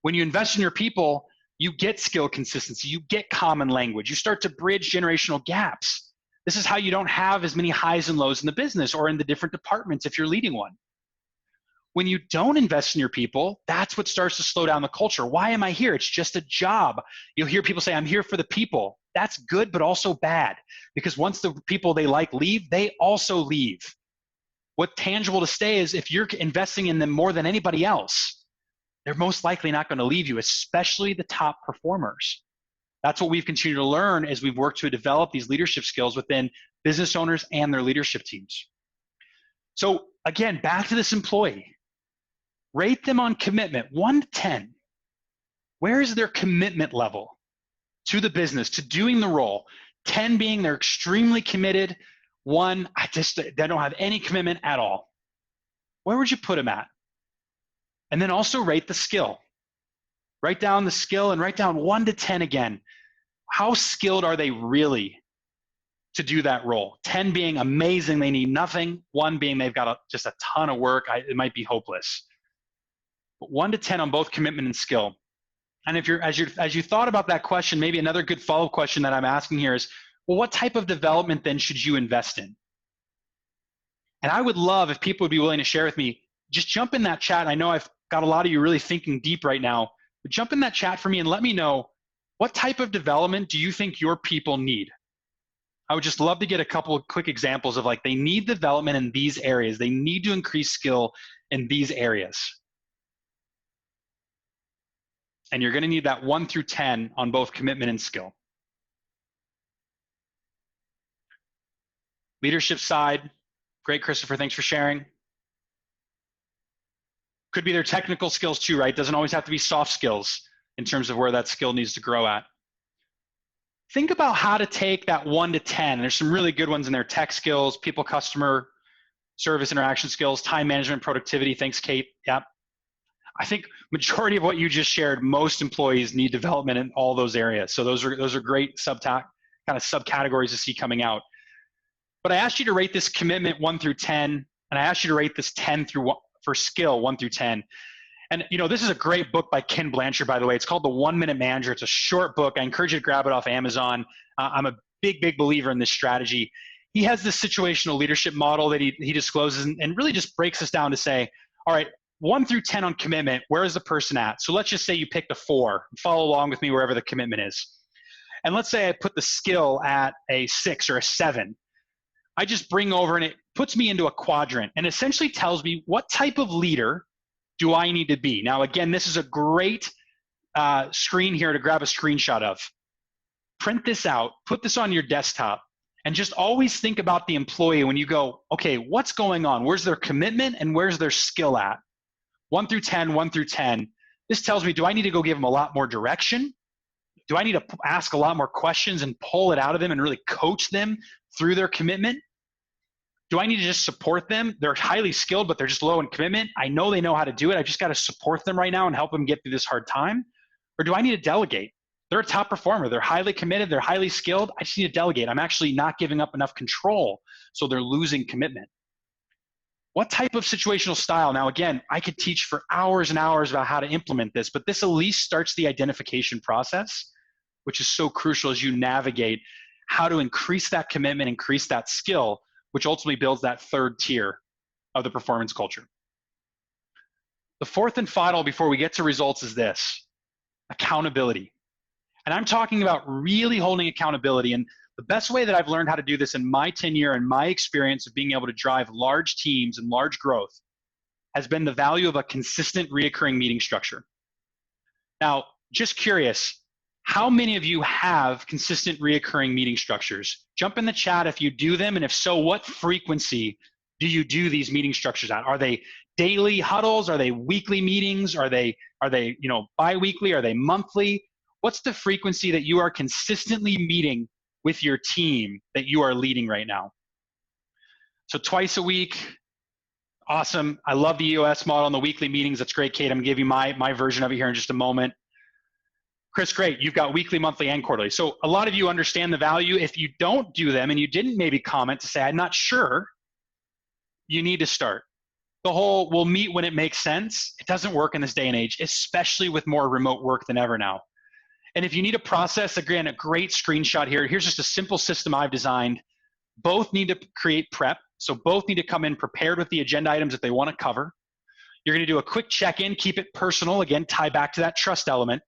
When you invest in your people, you get skill consistency, you get common language, you start to bridge generational gaps. This is how you don't have as many highs and lows in the business or in the different departments if you're leading one. When you don't invest in your people, that's what starts to slow down the culture. Why am I here? It's just a job. You'll hear people say, I'm here for the people. That's good, but also bad. Because once the people they like leave, they also leave. What's tangible to stay is if you're investing in them more than anybody else, they're most likely not going to leave you, especially the top performers. That's what we've continued to learn as we've worked to develop these leadership skills within business owners and their leadership teams. So again, back to this employee. Rate them on commitment, 1 to 10. Where is their commitment level to the business, to doing the role? 10 being they're extremely committed. 1, they don't have any commitment at all. Where would you put them at? And then also rate the skill. Write down the skill and write down 1 to 10 again. How skilled are they really to do that role? 10 being amazing, they need nothing. 1 being they've got just a ton of work, it might be hopeless. But 1 to 10 on both commitment and skill. And if as you thought about that question, maybe another good follow-up question that I'm asking here is, well, what type of development then should you invest in? And I would love if people would be willing to share with me, just jump in that chat. I know I've got a lot of you really thinking deep right now, but jump in that chat for me and let me know, what type of development do you think your people need? I would just love to get a couple of quick examples of like, they need development in these areas. They need to increase skill in these areas. And you're going to need that 1 through 10 on both commitment and skill. Leadership side, great, Christopher, thanks for sharing. Could be their technical skills too, right? Doesn't always have to be soft skills in terms of where that skill needs to grow at. Think about how to take that 1 to 10. There's some really good ones in there: tech skills, people, customer service interaction skills, time management, productivity. Thanks, Kate. Yep. I think majority of what you just shared, most employees need development in all those areas. So those are great kind of subcategories to see coming out. But I asked you to rate this commitment 1 through 10, and I asked you to rate this 10 for skill 1 through 10. And this is a great book by Ken Blanchard, by the way. It's called The 1 Minute Manager. It's a short book. I encourage you to grab it off Amazon. I'm a big believer in this strategy. He has this situational leadership model that he discloses and really just breaks this down to say, all right, 1 through 10 on commitment, where is the person at? So let's just say you picked a 4. Follow along with me wherever the commitment is. And let's say I put the skill at a 6 or a 7. I just bring over and it puts me into a quadrant and essentially tells me what type of leader do I need to be. Now, again, this is a great screen here to grab a screenshot of. Print this out, put this on your desktop, and just always think about the employee when you go, okay, what's going on? Where's their commitment and where's their skill at? 1 through 10, 1 through 10. This tells me, do I need to go give them a lot more direction? Do I need to ask a lot more questions and pull it out of them and really coach them through their commitment? Do I need to just support them? They're highly skilled, but they're just low in commitment. I know they know how to do it. I just got to support them right now and help them get through this hard time. Or do I need to delegate? They're a top performer. They're highly committed. They're highly skilled. I just need to delegate. I'm actually not giving up enough control, so they're losing commitment. What type of situational style? Now, again, I could teach for hours and hours about how to implement this, but this at least starts the identification process, which is so crucial as you navigate how to increase that commitment, increase that skill, which ultimately builds that third tier of the performance culture. The fourth and final before we get to results is this: accountability. And I'm talking about really holding accountability. And the best way that I've learned how to do this in my tenure and my experience of being able to drive large teams and large growth has been the value of a consistent reoccurring meeting structure. Now, just curious, how many of you have consistent reoccurring meeting structures? Jump in the chat if you do them, and if so, what frequency do you do these meeting structures at? Are they daily huddles? Are they weekly meetings? Are they bi-weekly? Are they monthly? What's the frequency that you are consistently meeting with your team that you are leading right now? So twice a week, Awesome. I love the EOS model and the weekly meetings. That's great, Kate. I'm going to give you my version of it here in just a moment. Chris, great. You've got weekly, monthly, and quarterly. So a lot of you understand the value. If you don't do them and you didn't maybe comment to say, I'm not sure, you need to start. The whole we'll meet when it makes sense, it doesn't work in this day and age, especially with more remote work than ever now. And if you need a process, again, a great screenshot here. Here's just a simple system I've designed. Both need to create prep. So both need to come in prepared with the agenda items that they want to cover. You're going to do a quick check-in, keep it personal. Again, tie back to that trust element.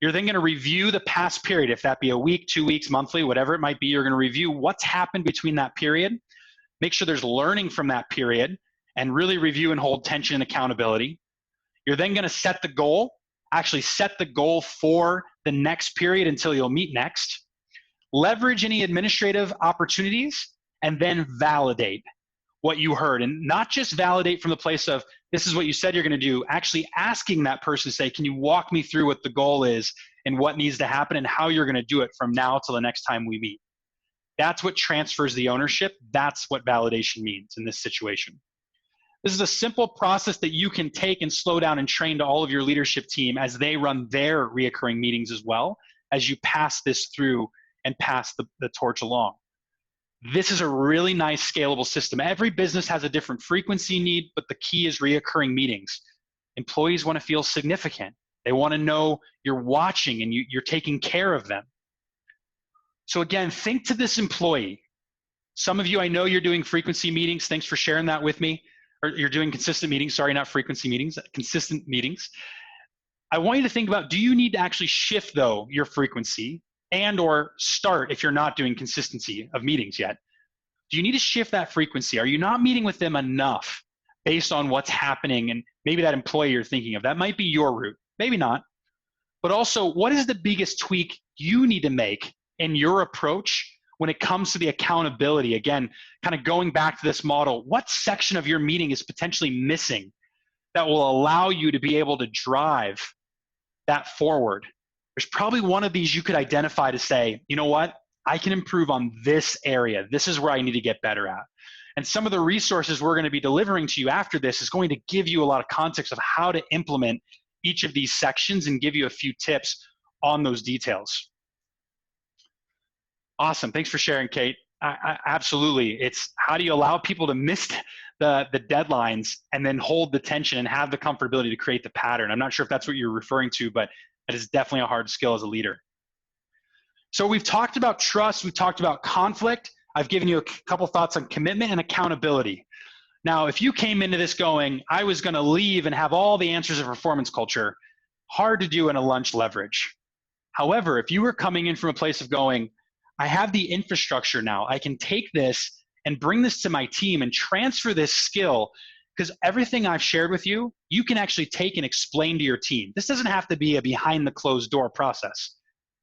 You're then going to review the past period, if that be a week, 2 weeks, monthly, whatever it might be. You're going to review what's happened between that period. Make sure there's learning from that period and really review and hold tension and accountability. You're then going to set the goal, actually set the goal for the next period until you'll meet next. Leverage any administrative opportunities and then validate what you heard. And not just validate from the place of, this is what you said you're going to do, actually asking that person to say, can you walk me through what the goal is and what needs to happen and how you're going to do it from now till the next time we meet. That's what transfers the ownership. That's what validation means in this situation. This is a simple process that you can take and slow down and train to all of your leadership team as they run their reoccurring meetings as well, as you pass this through and pass the torch along. This is a really nice scalable system. Every business has a different frequency need, but the key is reoccurring meetings. Employees want to feel significant. They want to know you're watching and you're taking care of them. So again, think to this employee. Some of you, I know you're doing frequency meetings. Thanks for sharing that with me. Or you're doing consistent meetings. Sorry, not frequency meetings, consistent meetings. I want you to think about, do you need to actually shift, though, your frequency and or start if you're not doing consistency of meetings yet? Do you need to shift that frequency? Are you not meeting with them enough based on what's happening and maybe that employee you're thinking of? That might be your route, maybe not. But also, what is the biggest tweak you need to make in your approach when it comes to the accountability? Again, kind of going back to this model, what section of your meeting is potentially missing that will allow you to be able to drive that forward? There's probably one of these you could identify to say, you know what, I can improve on this area. This is where I need to get better at. And some of the resources we're going to be delivering to you after this is going to give you a lot of context of how to implement each of these sections and give you a few tips on those details. Awesome. Thanks for sharing, Kate. Absolutely. It's how do you allow people to miss the deadlines and then hold the tension and have the comfortability to create the pattern. I'm not sure if that's what you're referring to, but that is definitely a hard skill as a leader. So we've talked about trust. We've talked about conflict. I've given you a couple thoughts on commitment and accountability. Now, if you came into this going, I was going to leave and have all the answers of performance culture, hard to do in a lunch leverage. However, if you were coming in from a place of going, I have the infrastructure now, I can take this and bring this to my team and transfer this skill, because everything I've shared with you, you can actually take and explain to your team. This doesn't have to be a behind the closed door process.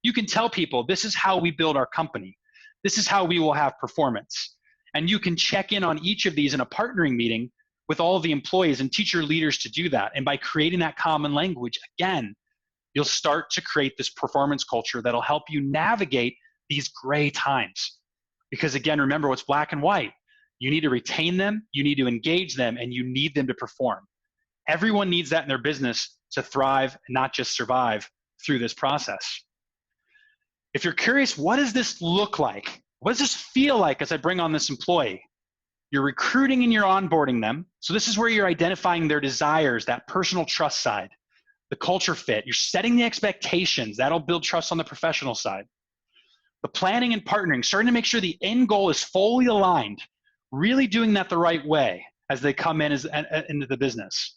You can tell people, this is how we build our company. This is how we will have performance. And you can check in on each of these in a partnering meeting with all of the employees and teach your leaders to do that. And by creating that common language, again, you'll start to create this performance culture that'll help you navigate these gray times. Because again, remember what's black and white. You need to retain them, you need to engage them, and you need them to perform. Everyone needs that in their business to thrive and not just survive through this process. If you're curious, what does this look like? What does this feel like as I bring on this employee? You're recruiting and you're onboarding them. So this is where you're identifying their desires, that personal trust side, the culture fit. You're setting the expectations. That'll build trust on the professional side. The planning and partnering, starting to make sure the end goal is fully aligned, really doing that the right way as they come in into the business.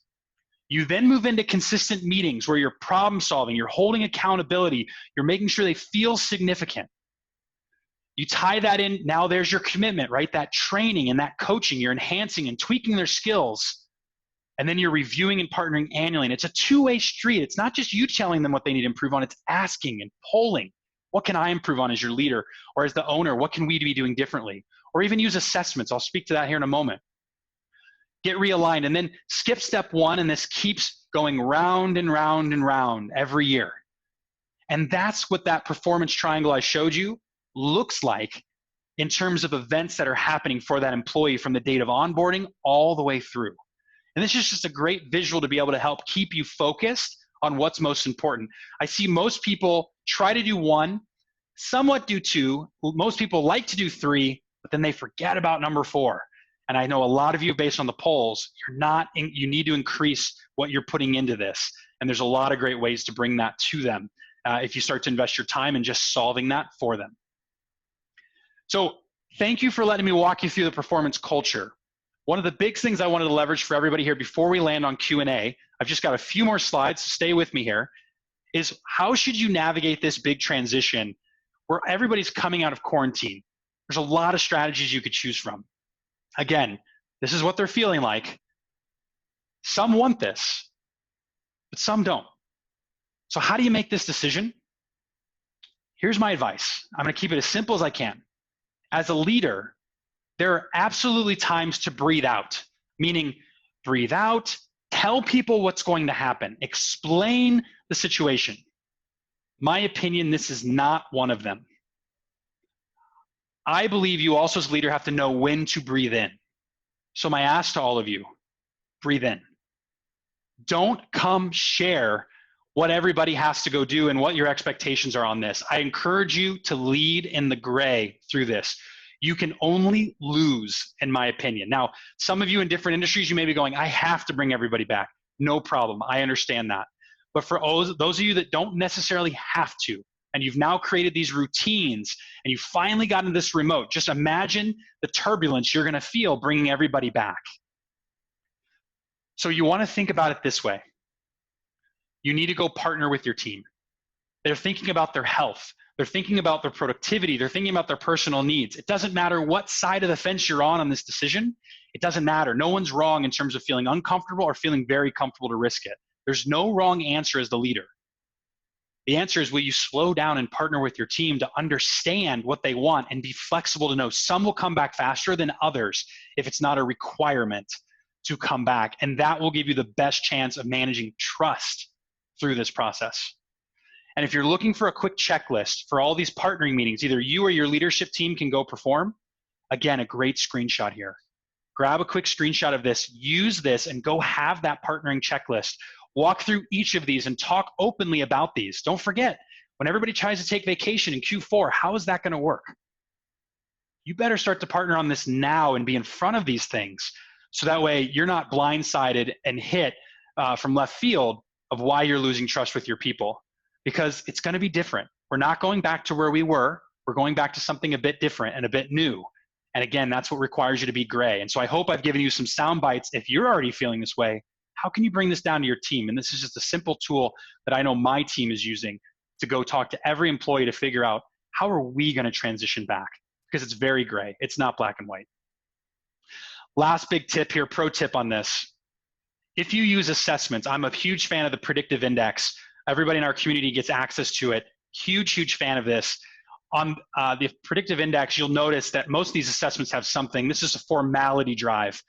You then move into consistent meetings where you're problem solving, you're holding accountability, you're making sure they feel significant. You tie that in, now there's your commitment, right? That training and that coaching, you're enhancing and tweaking their skills. And then you're reviewing and partnering annually. And it's a two-way street. It's not just you telling them what they need to improve on, it's asking and polling. What can I improve on as your leader or as the owner? What can we be doing differently? Or even use assessments. I'll speak to that here in a moment. Get realigned and then skip step one, and this keeps going round and round and round every year. And that's what that performance triangle I showed you looks like in terms of events that are happening for that employee from the date of onboarding all the way through. And this is just a great visual to be able to help keep you focused on what's most important. I see most people try to do one, somewhat do two. Most people like to do three, but then they forget about number four. And I know a lot of you, based on the polls, you need to increase what you're putting into this. And there's a lot of great ways to bring that to them if you start to invest your time in just solving that for them. So thank you for letting me walk you through the performance culture. One of the big things I wanted to leverage for everybody here before we land on Q&A, I've just got a few more slides, so stay with me here, is how should you navigate this big transition where everybody's coming out of quarantine? There's a lot of strategies you could choose from. Again, this is what they're feeling like. Some want this, but some don't. So how do you make this decision? Here's my advice. I'm going to keep it as simple as I can. As a leader, there are absolutely times to breathe out, meaning breathe out, tell people what's going to happen, explain the situation. My opinion, this is not one of them. I believe you also as a leader have to know when to breathe in. So my ask to all of you, breathe in. Don't come share what everybody has to go do and what your expectations are on this. I encourage you to lead in the gray through this. You can only lose, in my opinion. Now, some of you in different industries, you may be going, I have to bring everybody back. No problem. I understand that. But for those of you that don't necessarily have to, and you've now created these routines, and you finally got into this remote, just imagine the turbulence you're going to feel bringing everybody back. So you want to think about it this way. You need to go partner with your team. They're thinking about their health. They're thinking about their productivity. They're thinking about their personal needs. It doesn't matter what side of the fence you're on this decision. It doesn't matter. No one's wrong in terms of feeling uncomfortable or feeling very comfortable to risk it. There's no wrong answer as the leader. The answer is, will you slow down and partner with your team to understand what they want and be flexible to know some will come back faster than others if it's not a requirement to come back. And that will give you the best chance of managing trust through this process. And if you're looking for a quick checklist for all these partnering meetings, either you or your leadership team can go perform. Again, a great screenshot here. Grab a quick screenshot of this, use this, and go have that partnering checklist. Walk through each of these and talk openly about these. Don't forget, when everybody tries to take vacation in Q4, how is that going to work? You better start to partner on this now and be in front of these things. So that way you're not blindsided and hit from left field of why you're losing trust with your people, because it's going to be different. We're not going back to where we were. We're going back to something a bit different and a bit new. And again, that's what requires you to be gray. And so I hope I've given you some sound bites. If you're already feeling this way, how can you bring this down to your team? And this is just a simple tool that I know my team is using to go talk to every employee to figure out, how are we going to transition back? Because it's very gray. It's not black and white. Last big tip here, pro tip on this. If you use assessments, I'm a huge fan of the predictive index. Everybody in our community gets access to it. Huge fan of this. On the predictive index, you'll notice that most of these assessments have something. This is a formality drive.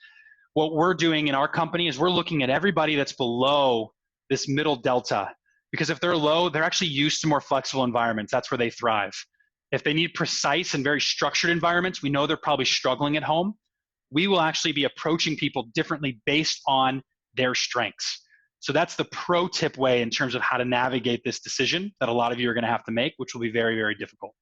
What we're doing in our company is we're looking at everybody that's below this middle delta, because if they're low, they're actually used to more flexible environments. That's where they thrive. If they need precise and very structured environments, we know they're probably struggling at home. We will actually be approaching people differently based on their strengths. So that's the pro tip way in terms of how to navigate this decision that a lot of you are going to have to make, which will be very difficult.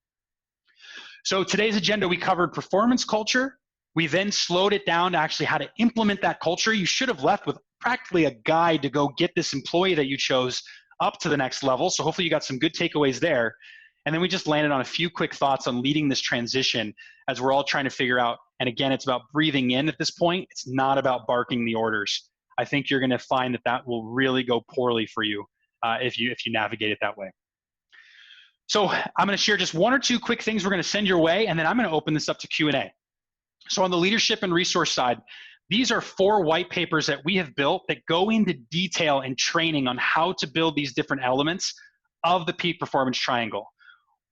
So today's agenda, we covered performance culture. We then slowed it down to actually how to implement that culture. You should have left with practically a guide to go get this employee that you chose up to the next level. So hopefully you got some good takeaways there. And then we just landed on a few quick thoughts on leading this transition as we're all trying to figure out. And again, it's about breathing in at this point. It's not about barking the orders. I think you're going to find that that will really go poorly for you if you navigate it that way. So I'm going to share just one or two quick things we're going to send your way, and then I'm going to open this up to Q&A. So on the leadership and resource side, these are 4 white papers that we have built that go into detail and training on how to build these different elements of the peak performance triangle.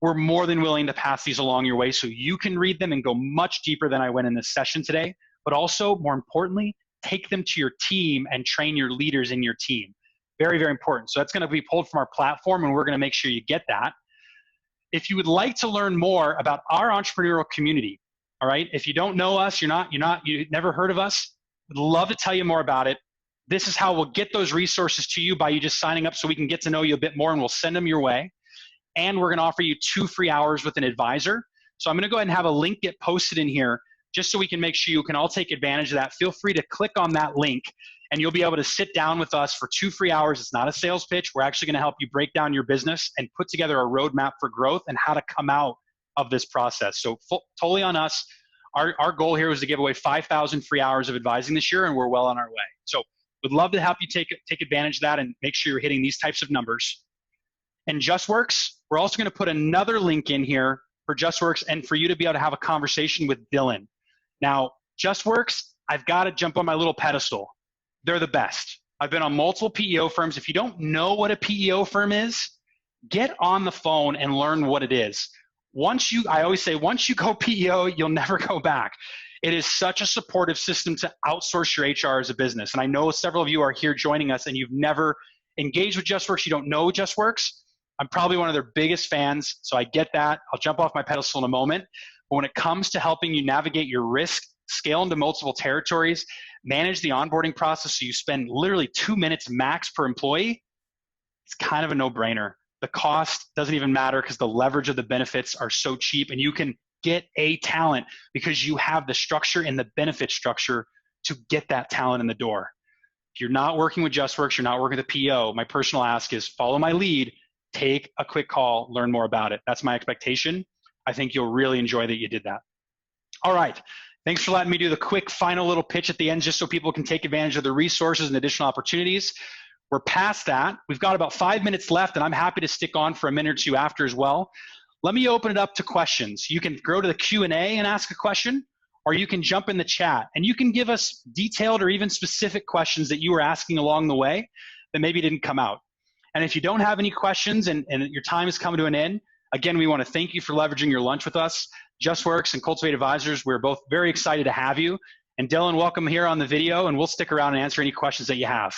We're more than willing to pass these along your way so you can read them and go much deeper than I went in this session today, but also, more importantly, take them to your team and train your leaders in your team. Very important. So that's going to be pulled from our platform, and we're going to make sure you get that. If you would like to learn more about our entrepreneurial community, All right. If you don't know us, you never heard of us, we'd love to tell you more about it. This is how we'll get those resources to you by you just signing up so we can get to know you a bit more, and we'll send them your way. And we're going to offer you 2 free hours with an advisor. So I'm going to go ahead and have a link get posted in here just so we can make sure you can all take advantage of that. Feel free to click on that link and you'll be able to sit down with us for 2 free hours. It's not a sales pitch. We're actually going to help you break down your business and put together a roadmap for growth and how to come out of this process. So totally on us. Our goal here was to give away 5,000 free hours of advising this year, and we're well on our way. So we'd love to help you take advantage of that and make sure you're hitting these types of numbers. And Justworks, we're also going to put another link in here for Justworks and for you to be able to have a conversation with Dylan. Now, Justworks, I've got to jump on my little pedestal. They're the best. I've been on multiple PEO firms. If you don't know what a PEO firm is, get on the phone and learn what it is. I always say, once you go PEO, you'll never go back. It is such a supportive system to outsource your HR as a business. And I know several of you are here joining us and you've never engaged with Justworks. You don't know Justworks. I'm probably one of their biggest fans, so I get that. I'll jump off my pedestal in a moment. But when it comes to helping you navigate your risk, scale into multiple territories, manage the onboarding process so you spend literally 2 minutes max per employee, it's kind of a no-brainer. The cost doesn't even matter because the leverage of the benefits are so cheap, and you can get a talent because you have the structure and the benefit structure to get that talent in the door. If you're not working with Justworks, you're not working with a PEO, my personal ask is follow my lead, take a quick call, learn more about it. That's my expectation. I think you'll really enjoy that you did that. All right. Thanks for letting me do the quick final little pitch at the end just so people can take advantage of the resources and additional opportunities. We're past that. We've got about 5 minutes left, and I'm happy to stick on for a minute or two after as well. Let me open it up to questions. You can go to the Q&A and ask a question, or you can jump in the chat, and you can give us detailed or even specific questions that you were asking along the way that maybe didn't come out. And if you don't have any questions and your time has come to an end, again, we want to thank you for leveraging your lunch with us. Justworks and Cultivate Advisors, we're both very excited to have you. And Dylan, welcome here on the video, and we'll stick around and answer any questions that you have.